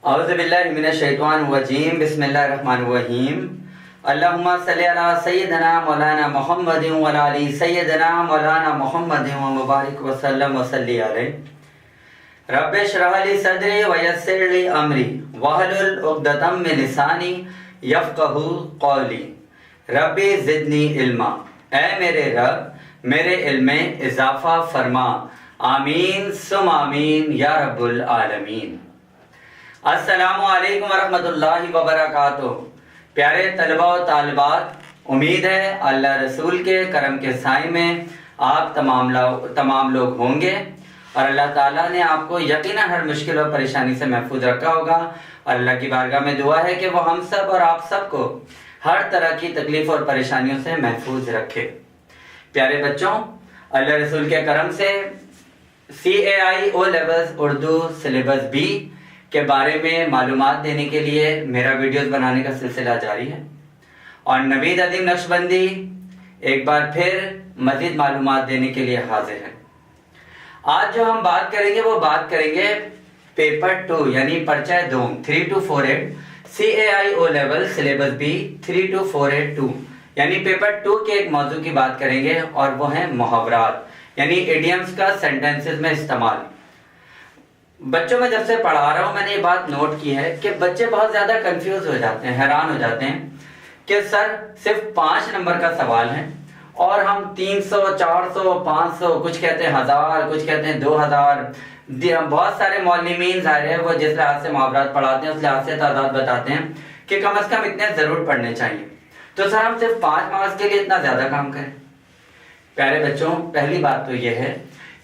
اعوذ باللہ من الشیطان الرجیم بسم اللہ الرحمن الرحیم اللہم صلی علی سیدنا مولانا محمد وعلی آل سیدنا مولانا محمد ومبارک وسلم وصلی علیہ رب اشرح لی صدری ویسر لی امری واحلل عقدۃ من لسانی یفقہوا قولی رب زدنی علما، اے میرے رب میرے علم میں اضافہ فرما، آمین ثم آمین یا رب العالمین۔ السلام علیکم ورحمۃ اللہ وبرکاتہ۔ پیارے طلبہ و طالبات، امید ہے اللہ رسول کے کرم کے سائے میں آپ تمام لوگ ہوں گے اور اللہ تعالیٰ نے آپ کو یقیناً ہر مشکل اور پریشانی سے محفوظ رکھا ہوگا، اور اللہ کی بارگاہ میں دعا ہے کہ وہ ہم سب اور آپ سب کو ہر طرح کی تکلیف اور پریشانیوں سے محفوظ رکھے۔ پیارے بچوں، اللہ رسول کے کرم سے CAI O levels Urdu syllabus B کے بارے میں معلومات دینے کے لیے میرا ویڈیوز بنانے کا سلسلہ جاری ہے، اور نوید عظیم نقشبندی ایک بار پھر مزید معلومات دینے کے لیے حاضر ہے۔ آج جو ہم بات کریں گے وہ بات کریں گے پیپر 2 یعنی پرچہ دوم 3248 CAI O level syllabus B 32482 یعنی پیپر 2 کے ایک موضوع کی بات کریں گے، اور وہ ہیں محاورات یعنی ایڈیمز کا سینٹینسز میں استعمال۔ بچوں میں جب سے پڑھا رہا ہوں میں نے یہ بات نوٹ کی ہے کہ بچے بہت زیادہ کنفیوز ہو جاتے ہیں، حیران ہو جاتے ہیں کہ سر صرف 5 نمبر کا سوال ہے اور ہم 300 400 500 کچھ کہتے ہیں 1000 کچھ کہتے ہیں 2000، بہت سارے معلمین ظاہر ہے وہ جس لحاظ سے محاورات پڑھاتے ہیں اس لحاظ سے تعداد بتاتے ہیں کہ کم از کم اتنے ضرور پڑھنے چاہیے، تو سر ہم صرف 5 مارکس کے لیے اتنا زیادہ کام کریں؟ پیارے بچوں، پہلی بات تو یہ ہے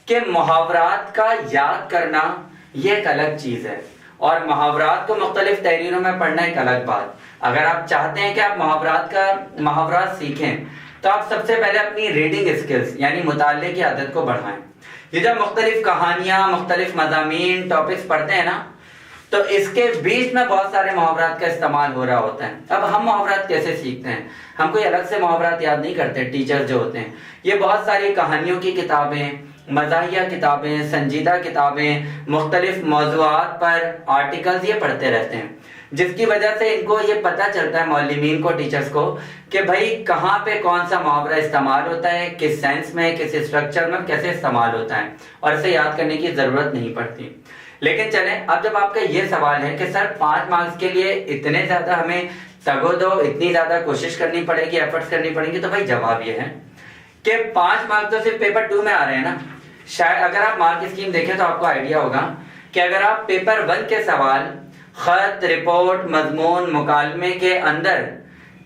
کہ محاورات کا یاد کرنا یہ ایک الگ چیز ہے، اور محاورات کو مختلف تحریروں میں پڑھنا ایک الگ بات۔ اگر آپ چاہتے ہیں کہ آپ محاورات سیکھیں تو آپ سب سے پہلے اپنی ریڈنگ اسکلز یعنی مطالعے کی عادت کو بڑھائیں۔ یہ جب مختلف کہانیاں، مختلف مضامین، ٹاپکس پڑھتے ہیں نا، تو اس کے بیچ میں بہت سارے محاورات کا استعمال ہو رہا ہوتا ہے۔ اب ہم محاورات کیسے سیکھتے ہیں؟ ہم کوئی الگ سے محاورات یاد نہیں کرتے، ٹیچر جو ہوتے ہیں یہ بہت ساری کہانیوں کی کتابیں، مزاحیہ کتابیں، سنجیدہ کتابیں، مختلف موضوعات پر آرٹیکلز یہ پڑھتے رہتے ہیں، جس کی وجہ سے ان کو یہ پتہ چلتا ہے، معلمین کو، ٹیچرز کو، کہ بھائی کہاں پہ کون سا محاورہ استعمال ہوتا ہے، کس سینس میں، کس اسٹرکچر میں کیسے استعمال ہوتا ہے، اور اسے یاد کرنے کی ضرورت نہیں پڑتی۔ لیکن چلیں، اب جب آپ کا یہ سوال ہے کہ سر 5 مارکس کے لیے اتنے زیادہ ہمیں تگ و دو، اتنی زیادہ کوشش کرنی پڑے گی، ایفرٹس کرنی پڑیں گی، تو بھائی جواب یہ ہے کہ 5 مارکس تو صرف پیپر 2 میں آ رہے ہیں نا۔ شاید اگر آپ مارک اسکیم دیکھیں تو آپ کو آئیڈیا ہوگا کہ اگر آپ پیپر 1 کے سوال خط، رپورٹ، مضمون، مکالمے کے اندر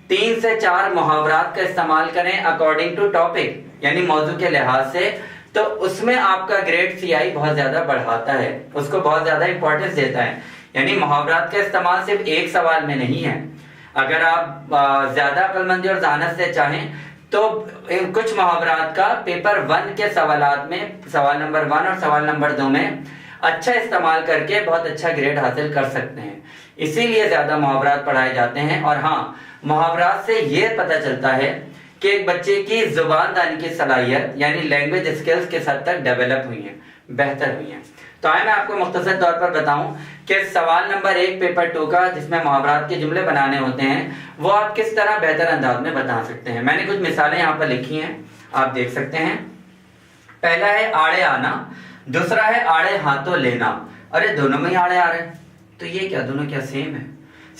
3 سے 4 محاورات کا استعمال کریں اکارڈنگ ٹو ٹاپک یعنی موضوع کے لحاظ سے، تو اس میں آپ کا گریڈ CI بہت زیادہ بڑھاتا ہے، اس کو بہت زیادہ امپورٹنس دیتا ہے۔ یعنی محاورات کا استعمال صرف ایک سوال میں نہیں ہے۔ اگر آپ زیادہ عقل مندی اور ذہانت سے چاہیں تو کچھ محاورات کا پیپر 1 کے سوالات میں، سوال نمبر 1 اور سوال نمبر 2 میں اچھا استعمال کر کے بہت اچھا گریڈ حاصل کر سکتے ہیں، اسی لیے زیادہ محاورات پڑھائے جاتے ہیں۔ اور ہاں، محاورات سے یہ پتہ چلتا ہے کہ ایک بچے کی زبان دانی کی صلاحیت یعنی لینگویج اسکلز کس حد تک ڈیولپ ہوئی ہیں، بہتر ہوئی ہیں۔ تو آئے میں آپ کو مختصر طور پر بتاؤں کہ سوال نمبر 1 پیپر 2 کا، جس میں محاورات کے جملے بنانے ہوتے ہیں، وہ آپ کس طرح بہتر انداز میں بتا سکتے ہیں۔ میں نے کچھ مثالیں یہاں پر لکھی ہیں، آپ دیکھ سکتے ہیں۔ پہلا ہے آڑے آنا، دوسرا ہے آڑے ہاتھوں لینا۔ ارے دونوں میں ہی آڑے آ رہے ہیں، تو یہ کیا دونوں کیا سیم ہے؟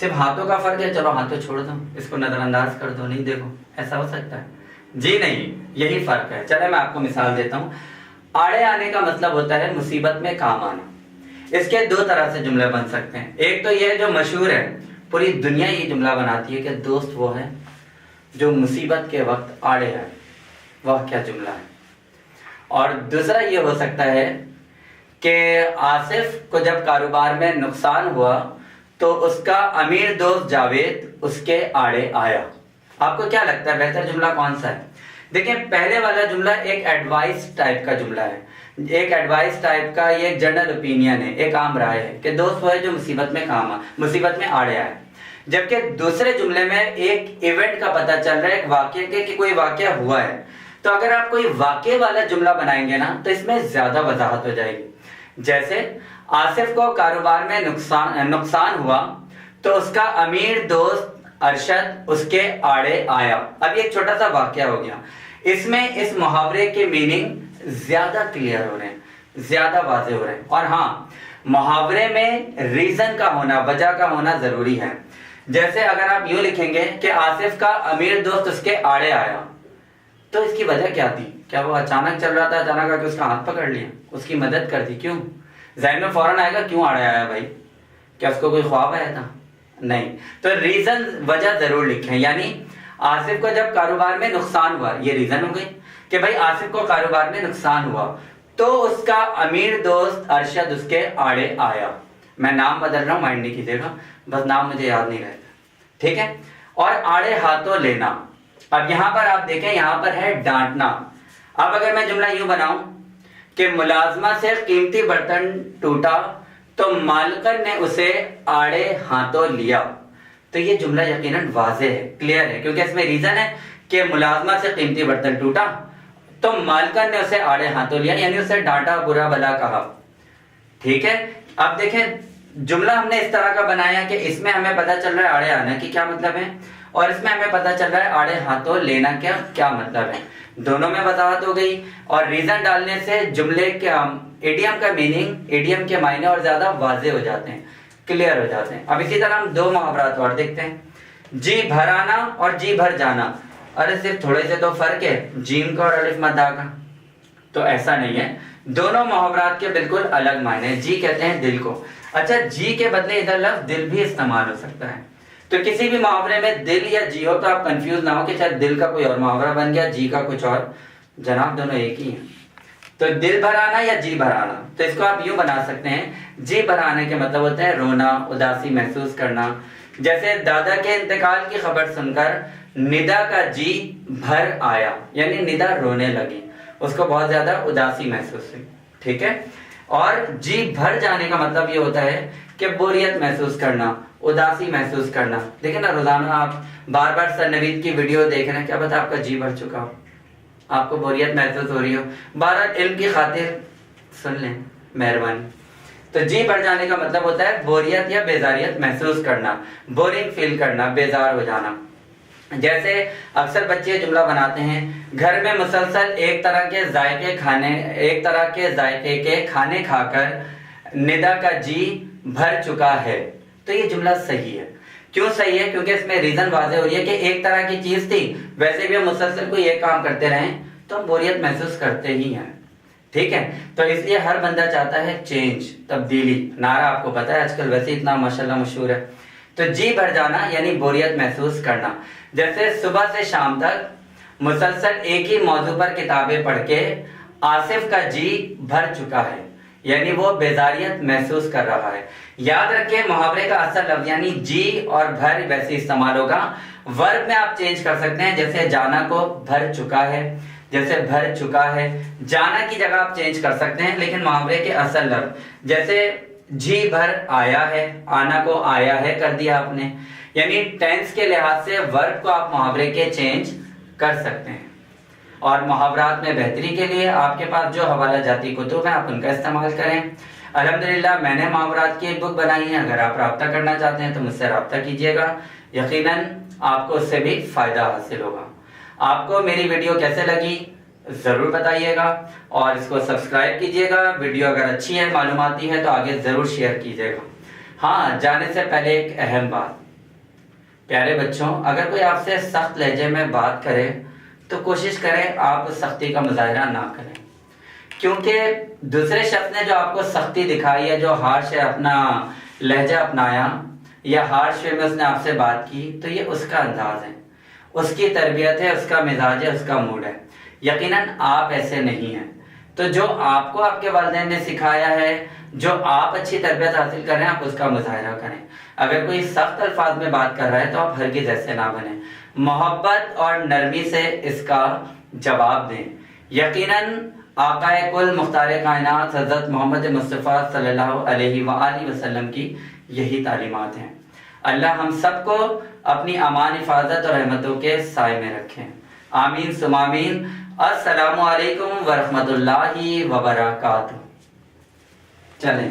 صرف ہاتھوں کا فرق ہے، چلو ہاتھوں چھوڑ دو، اس کو نظر انداز کر دو، نہیں دیکھو، ایسا ہو سکتا ہے؟ جی نہیں، یہی فرق ہے۔ چلے میں آپ کو مثال دیتا ہوں۔ آڑے آنے کا مطلب ہوتا ہے مصیبت میں کام آنا۔ اس کے 2 طرح سے جملے بن سکتے ہیں۔ ایک تو یہ جو مشہور ہے، پوری دنیا یہ جملہ بناتی ہے کہ دوست وہ ہے جو مصیبت کے وقت آڑے آئے۔ وہ کیا جملہ ہے! اور دوسرا یہ ہو سکتا ہے کہ آصف کو جب کاروبار میں نقصان ہوا تو اس کا امیر دوست جاوید اس کے آڑے آیا۔ آپ کو کیا لگتا ہے بہتر جملہ کون سا ہے؟ دیکھیں، پہلے والا جملہ ایک ایڈوائس ٹائپ کا جملہ ہے، ایک ایڈوائس ٹائپ کا، یہ ایک جنرل اوپینین ہے، ایک عام رائے ہے کہ دوست وہ ہے جو مصیبت میں آڑے آئے۔ جبکہ دوسرے جملے میں ایک ایونٹ کا پتہ چل رہا ہے، ایک واقعے کے، کہ کوئی واقعہ ہوا ہے۔ تو اگر آپ کوئی واقعے والا جملہ بنائیں گے نا تو اس میں زیادہ وضاحت ہو جائے گی۔ جیسے آصف کو کاروبار میں نقصان ہوا تو اس کا امیر دوست ارشد اس کے آڑے آیا. اب یہ ایک چھوٹا سا واقعہ ہو گیا. اس میں اس محاورے کے میننگ زیادہ کلیئر ہو رہے ہیں, زیادہ واضح ہو رہے ہیں. اور ہاں, محاورے میں ریزن کا ہونا, وجہ کا ہونا ضروری ہے. جیسے اگر آپ یوں لکھیں گے کہ آصف کا امیر دوست اس کے آڑے آیا, تو اس کی وجہ کیا تھی؟ کیا وہ اچانک چل رہا تھا, اچانک آ کے اس کا ہاتھ پکڑ لیا, اس کی مدد کر دی؟ کیوں؟ ذہن میں فوراً آئے گا کیوں آڑے آیا بھائی, کیا اس کو کوئی خواب آیا تھا؟ نہیں. تو ریزن, وجہ ضرور لکھیں. یعنی آصف کو جب کاروبار میں نقصان ہوا, یہ ریزن ہو گئی کہ بھائی آصف کو کاروبار میں نقصان ہوا تو اس کا امیر دوست ارشد اس کے آڑے آیا. میں نام بدل رہا ہوں, مائنڈ نہیں کیجیے گا, بس نام مجھے یاد نہیں رہتا, ٹھیک ہے. اور آڑے ہاتھوں لینا. اب یہاں پر آپ دیکھیں, یہاں پر ہے ڈانٹنا. اب اگر میں جملہ یوں بناؤں کہ ملازمہ سے قیمتی برتن ٹوٹا تو مالکن نے اسے آڑے ہاتھوں لیا, تو یہ جملہ یقیناً واضح ہے, کلیئر ہے, کیونکہ اس میں ریزن ہے کہ ملازمہ سے قیمتی برتن ٹوٹا تو مالکن نے اسے آڑے ہاتھوں لیا, یعنی اسے ڈانٹا, برا بھلا کہا. ٹھیک ہے. اب دیکھیں جملہ ہم نے اس طرح کا بنایا کہ اس میں ہمیں پتہ چل رہا ہے آڑے آنا کی کیا مطلب ہے, اور اس میں ہمیں پتہ چل رہا ہے آڑے ہاتھوں لینا کیا مطلب ہے. دونوں میں وضاحت ہو گئی, اور ریزن ڈالنے سے جملے کے ایڈیم کا میننگ, ایڈیم کے معنی اور زیادہ واضح ہو جاتے ہیں, کلیئر ہو جاتے ہیں. اب اسی طرح ہم دو محاورات اور دیکھتے ہیں, جی بھر آنا اور جی بھر جانا. ارے صرف تھوڑے سے تو فرق ہے, جیم کا اور الف مدہ کا. تو ایسا نہیں ہے, دونوں محاورات کے بالکل الگ معنی ہیں. جی کہتے ہیں دل کو. اچھا, جی کے بدلے ادھر لفظ دل بھی استعمال ہو سکتا ہے. تو کسی بھی محاورے میں دل یا جی ہو تو آپ کنفیوز نہ ہو کہ شاید دل کا کوئی اور محاورہ بن گیا, جی کا کچھ اور. جناب دونوں ایک ہی ہیں. تو دل بھر آنا یا جی بھر آنا, تو اس کو آپ یوں بنا سکتے ہیں, جی بھر آنے کے مطلب ہوتا ہے رونا, اداسی محسوس کرنا. جیسے دادا کے انتقال کی خبر سن کر ندا کا جی بھر آیا, یعنی ندا رونے لگی, اس کو بہت زیادہ اداسی محسوس ہوئی. ٹھیک ہے. اور جی بھر جانے کا مطلب یہ ہوتا ہے کہ بوریت محسوس کرنا, اداسی محسوس کرنا. دیکھیں نا, روزانہ آپ بار بار سر نوید کی ویڈیو دیکھ رہے ہیں, کیا پتا آپ کا جی بھر چکا ہو, آپ کو بوریت محسوس ہو رہی ہو. بہرحال علم کی خاطر سن لیں, مہربانی. تو جی بھر جانے کا مطلب ہوتا ہے بوریت یا بیزاریت محسوس کرنا, بورنگ فیل کرنا, بیزار ہو جانا. جیسے اکثر بچے جملہ بناتے ہیں, گھر میں مسلسل ایک طرح کے ذائقے کے کھانے کھا کر ندا کا جی بھر چکا ہے. تو یہ جملہ صحیح ہے. کیوں صحیح ہے؟ کیونکہ اس میں ریزن واضح ہو رہی ہے کہ ایک طرح کی چیز تھی, ویسے بھی ہم مسلسل کوئی ایک کام کرتے رہیں تو ہم بوریت محسوس کرتے ہی ہیں. ٹھیک ہے. تو اس لیے ہر بندہ چاہتا ہے چینج, تبدیلی. نعرہ آپ کو پتا ہے آج کل ویسے اتنا ماشاءاللہ مشہور ہے. تو جی بھر جانا یعنی بوریت محسوس کرنا. جیسے صبح سے شام تک مسلسل ایک ہی موضوع پر کتابیں پڑھ کے آصف کا جی بھر چکا ہے, یعنی وہ بیزاریت محسوس کر رہا ہے. یاد رکھیں محاورے کا اصل لفظ یعنی جی اور بھر ویسے استعمال ہوگا. ورب میں آپ چینج کر سکتے ہیں, جیسے جانا کو بھر چکا ہے, جیسے بھر چکا ہے. جانا کی جگہ آپ چینج کر سکتے ہیں, لیکن محاورے کے اصل لفظ جیسے جی بھر آیا ہے, آنا کو آیا ہے کر دیا آپ نے. یعنی ٹینس کے لحاظ سے ورب کو آپ محاورے کے چینج کر سکتے ہیں. اور محاورات میں بہتری کے لیے آپ کے پاس جو حوالہ جاتی کتب ہیں آپ ان کا استعمال کریں. الحمدللہ میں نے محاورات کی ایک بک بنائی ہے, اگر آپ رابطہ کرنا چاہتے ہیں تو مجھ سے رابطہ کیجیے گا, یقیناً آپ کو اس سے بھی فائدہ حاصل ہوگا. آپ کو میری ویڈیو کیسے لگی ضرور بتائیے گا, اور اس کو سبسکرائب کیجیے گا. ویڈیو اگر اچھی ہے, معلوماتی ہے تو آگے ضرور شیئر کیجیے گا. ہاں, جانے سے پہلے ایک اہم بات, پیارے بچوں, اگر کوئی آپ سے سخت لہجے میں بات کرے تو کوشش کریں آپ اس سختی کا مظاہرہ نہ کریں, کیونکہ دوسرے شخص نے جو آپ کو سختی دکھائی ہے, جو ہارش ہے اپنا لہجہ اپنایا یا ہارش وے میں اس نے آپ سے بات کی, تو یہ اس کا انداز ہے, اس کی تربیت ہے, اس کا مزاج ہے, اس کا موڈ ہے. یقیناً آپ ایسے نہیں ہیں. تو جو آپ کو آپ کے والدین نے سکھایا ہے, جو آپ اچھی تربیت حاصل کر رہے ہیں, آپ اس کا مظاہرہ کریں. اگر کوئی سخت الفاظ میں بات کر رہا ہے تو آپ ہرگز ایسے نہ بنیں, محبت اور نرمی سے اس کا جواب دیں. یقیناً آقا کل مختار کائنات حضرت محمد مصطفیٰ صلی اللہ علیہ وآلہ وسلم کی یہی تعلیمات ہیں. اللہ ہم سب کو اپنی امان حفاظت اور رحمتوں کے سائے میں رکھیں. آمین ثم آمین. السلام علیکم ورحمۃ اللہ وبرکاتہ. چلیں.